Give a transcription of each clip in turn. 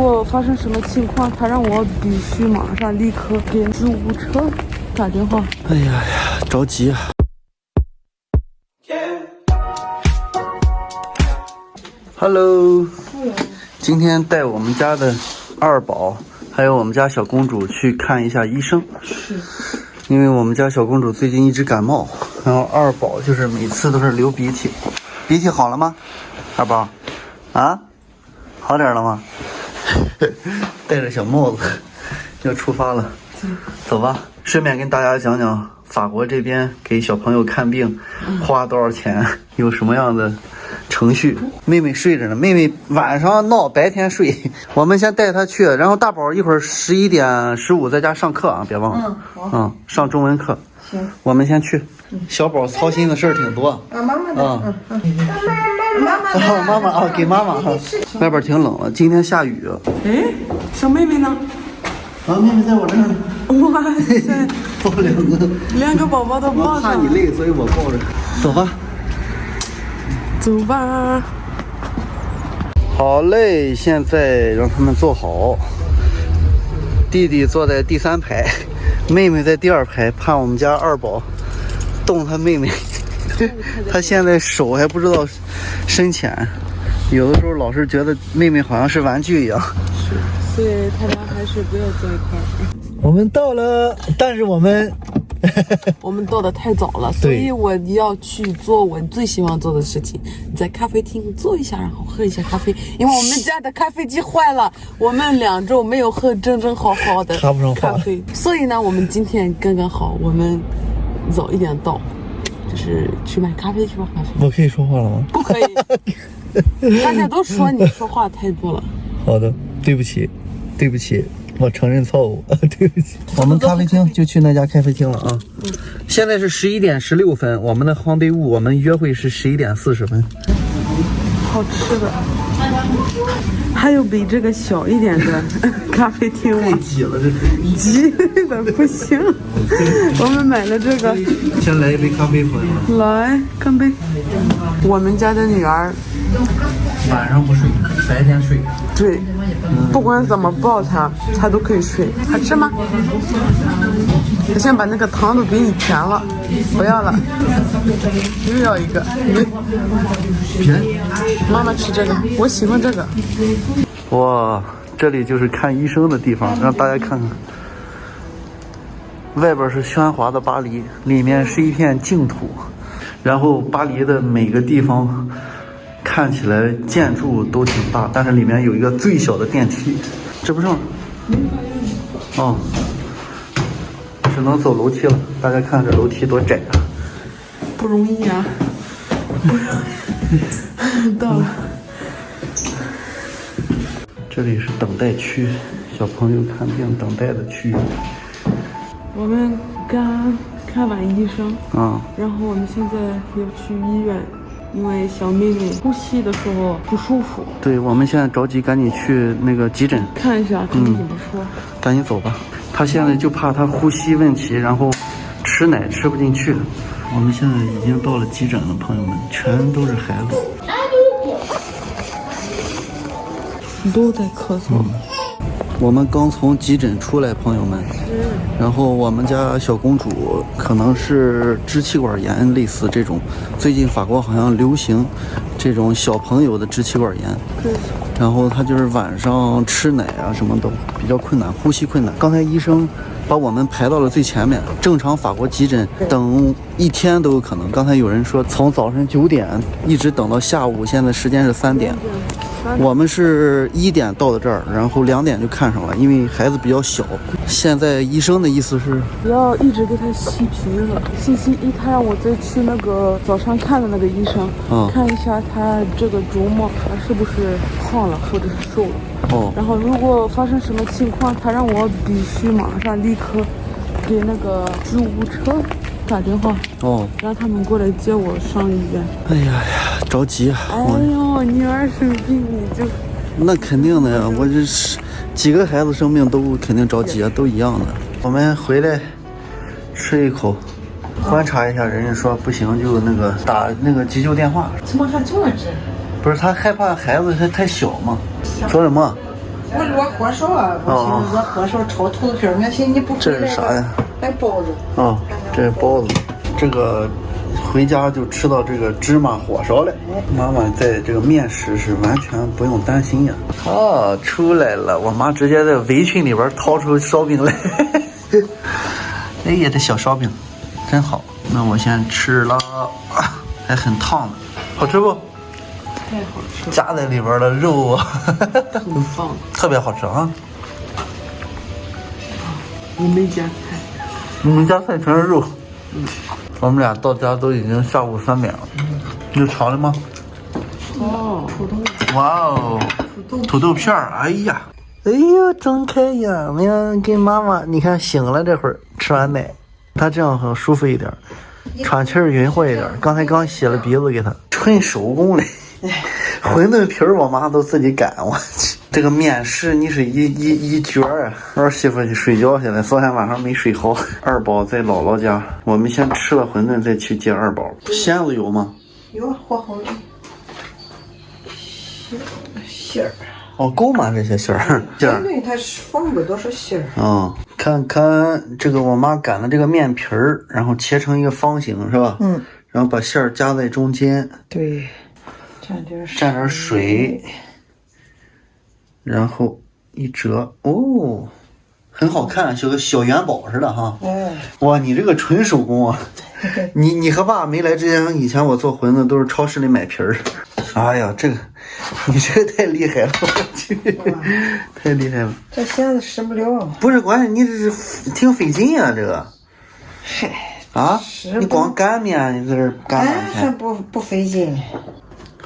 果发生什么情况，他让我必须马上立刻给救护车打电话。哎呀，着急啊！Hello， 今天带我们家的二宝还有我们家小公主去看一下医生。是，因为我们家小公主最近一直感冒，然后二宝就是每次都是流鼻涕。鼻涕好了吗？二宝，啊，好点了吗？戴着小帽子要出发了，走吧。顺便跟大家讲讲法国这边给小朋友看病花多少钱，有什么样的程序。妹妹睡着呢，妹妹晚上闹，白天睡。我们先带她去，然后大宝一会儿11点15在家上课啊，别忘了。好。上中文课。行。我们先去。小宝操心的事儿挺多。啊，妈妈的。妈妈啊，给妈妈哈。外边挺冷了，今天下雨。哎，小妹妹呢？啊，妹妹在我这儿呢。哇塞，抱两个宝宝都抱我上。怕你累，所以我抱着。走吧。走吧。好嘞，现在让他们坐好。弟弟坐在第3排，妹妹在第2排，怕我们家二宝动他妹妹。他现在手还不知道深浅，有的时候老是觉得妹妹好像是玩具一样。是，所以他俩还是不要坐一块儿。我们到了，但是我们到的太早了，所以我要去做我最喜欢做的事情，在咖啡厅坐一下，然后喝一下咖啡。因为我们家的咖啡机坏了，我们2周没有喝真正好好的咖啡，所以呢，我们今天刚刚好，我们早一点到，就是去买咖啡去吧。咖啡。我可以说话了吗？不可以，大家都说你说话太多了。好的，对不起，对不起。我承认错误，对不起。我们咖啡厅就去那家咖啡厅了啊。现在是11点16分，我们的 rendezvous， 我们约会是11点40分。好吃的，还有比这个小一点的咖啡厅吗？太挤了，这是挤的不行。我们买了这个。先来一杯咖啡，朋友们。来，干杯。我们家的女儿晚上不睡，白天睡。对，不管怎么抱她都可以睡。好吃吗？我先把那个糖都给你填了，不要了，又要一个。甜。妈妈吃这个，我喜欢这个。哇，这里就是看医生的地方，让大家看看。外边是喧哗的巴黎，里面是一片净土。然后巴黎的每个地方看起来建筑都挺大，但是里面有一个最小的电梯，支不上。哦，只能走楼梯了。大家看这楼梯多窄啊！不容易啊！到了。这里是等待区，小朋友看病等待的区域。我们刚看完医生啊，然后我们现在要去医院，因为小妹妹呼吸的时候不舒服。对，我们现在着急，赶紧去那个急诊看一下他们怎么说。赶紧走吧。她现在就怕她呼吸问题，然后吃奶吃不进去。我们现在已经到了急诊了，朋友们，全都是孩子，都在咳嗽。我们刚从急诊出来，朋友们。然后我们家小公主可能是支气管炎，类似这种。最近法国好像流行这种小朋友的支气管炎。对。然后她就是晚上吃奶啊什么都比较困难，呼吸困难。刚才医生把我们排到了最前面，正常法国急诊等1天都有可能。刚才有人说从早上9点一直等到下午，现在时间是3点。我们是1点到的这儿，然后2点就看上了，因为孩子比较小。现在医生的意思是不要一直给他吸鼻子。星期一他让我再去那个早上看的那个医生，看一下他这个周末他是不是胖了或者是瘦了。然后如果发生什么情况，他让我必须马上立刻给那个救护车打电话，让他们过来接我上医院。哎呀，着急啊！哎呦，女儿生病你就……那肯定的呀，我这是几个孩子生病都肯定着急啊，都一样的。我们回来吃一口，观察一下，人家说不行就那个打那个急救电话。怎么还这么治？不是他害怕孩子还太小嘛？说什么？我热火烧啊，我寻思热火烧炒土豆片，俺寻思你不回来。这是啥呀？买包子。啊，这是包子。这个回家就吃到这个芝麻火烧了。妈妈在这个面食是完全不用担心呀。哦，出来了，我妈直接在围裙里边掏出烧饼来。哎呀，这小烧饼真好。那我先吃了，还很烫的，好吃不？太好吃了，夹在里边的肉很棒，特别好吃啊！你没夹菜，我们家菜全是肉。我们俩到家都已经下午3点了。有尝了吗？哦，哇哦，土豆片儿，哎呀，哎呀，睁开眼睛，跟妈妈，你看醒了这会儿，吃完奶，他这样很舒服一点，喘气儿匀活一点。刚才刚洗了鼻子给他，纯手工嘞。馄饨皮儿我妈都自己擀，我去，这个面食你是一绝啊！儿媳妇去睡觉去了，昨天晚上没睡好。二宝在姥姥家，我们先吃了馄饨再去接二宝。馅子有吗？有和好的馅儿。哦，够吗？这些馅儿？馅儿。对，它是放不多少馅儿。哦，看看这个我妈擀的这个面皮儿，然后切成一个方形是吧？嗯。然后把馅儿夹在中间。对。蘸点水，然后一折，哦，很好看，像个小元宝似的哈。哇，你这个纯手工啊！你和爸没来之前，以前我做馄饨都是超市里买皮儿。哎呀，这个你这个太厉害了，我去，太厉害了。这馅子使不了。不是，关键你这是挺费劲啊，这个。嗨。啊？你光擀面，你在这擀半天。还不费劲。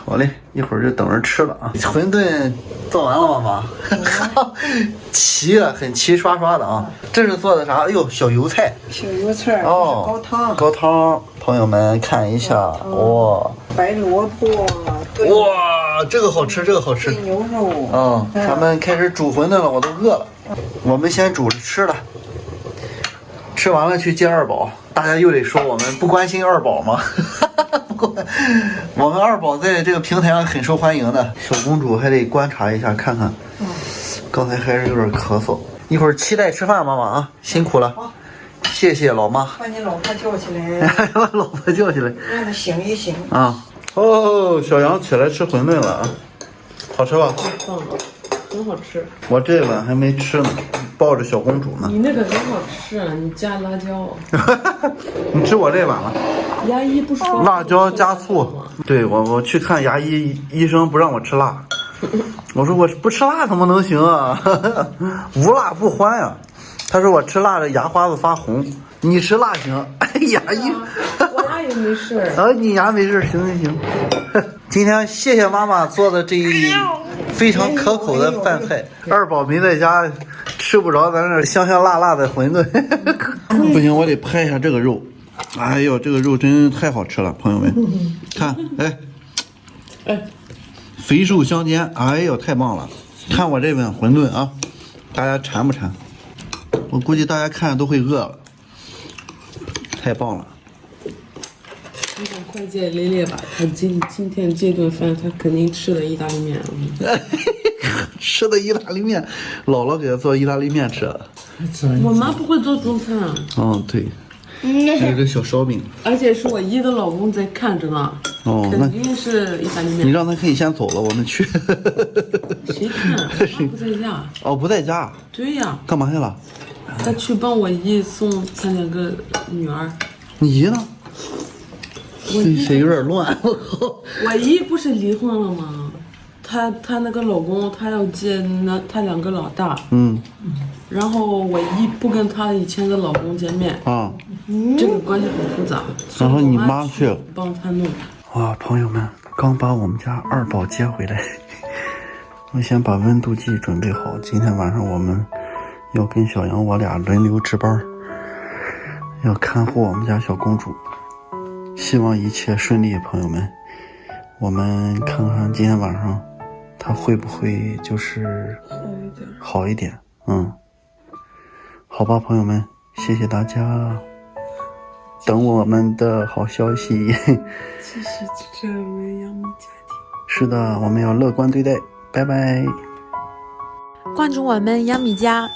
好嘞，一会儿就等着吃了啊！馄饨做完了吗，妈？齐了，很齐刷刷的啊！这是做的啥？哎呦，小油菜。小油菜哦，高汤。高汤，朋友们看一下，哇！白萝卜。哇，这个好吃，这个好吃。牛肉。嗯，咱们开始煮馄饨了，我都饿了。我们先煮着吃了，吃完了去接二宝。大家又得说我们不关心二宝吗？我们二宝在这个平台上很受欢迎的，小公主还得观察一下看看。刚才还是有点咳嗽，一会儿期待吃饭，妈妈啊，辛苦了，谢谢老妈。把你老婆叫起来，把老婆叫起来，让她醒一醒啊。哦，小杨起来吃馄饨了啊，好吃吧？棒了，很好吃。我这碗还没吃呢，抱着小公主呢。你那个很好吃，你加辣椒。你吃我这碗了。牙医不说辣椒加醋。对，我去看牙医，医生不让我吃辣。我说我不吃辣怎么能行啊？无辣不欢呀。他说我吃辣的牙花子发红，你吃辣行。牙医，我牙也没事。啊，你牙没事，行行行。今天谢谢妈妈做的这一非常可口的饭菜。二宝没在家，吃不着咱这香香辣辣的馄饨。不行，我得拍一下这个肉。哎呦，这个肉真太好吃了，朋友们，看，哎，肥瘦相间，哎呦，太棒了！看我这碗馄饨啊，大家馋不馋？我估计大家看着都会饿了，太棒了！你赶快见蕾蕾吧，她今天这顿饭她肯定吃的意大利面。吃的意大利面，姥姥给她做意大利面吃。我妈不会做中餐。哦，对。还有这小烧饼，而且是我姨的老公在看着呢。哦，肯定是意大利面。你让他可以先走了，我们去。谁看？他不在家。哦，不在家。对呀。干嘛去了？他去帮我姨送他2个女儿。你姨呢？谁有点乱。我姨不是离婚了吗？她那个老公，他要接他2个老大。然后我姨不跟她以前的老公见面啊，这个关系很复杂。然后你妈去帮他弄。哇，朋友们，刚把我们家二宝接回来，我先把温度计准备好。今天晚上我们要跟小杨我俩轮流值班，要看护我们家小公主。希望一切顺利，朋友们。我们看看今天晚上她会不会就是好一点。好吧，朋友们，谢谢大家，等我们的好消息。继续这位养母家庭。是的，我们要乐观对待，拜拜。关注我们杨幂家。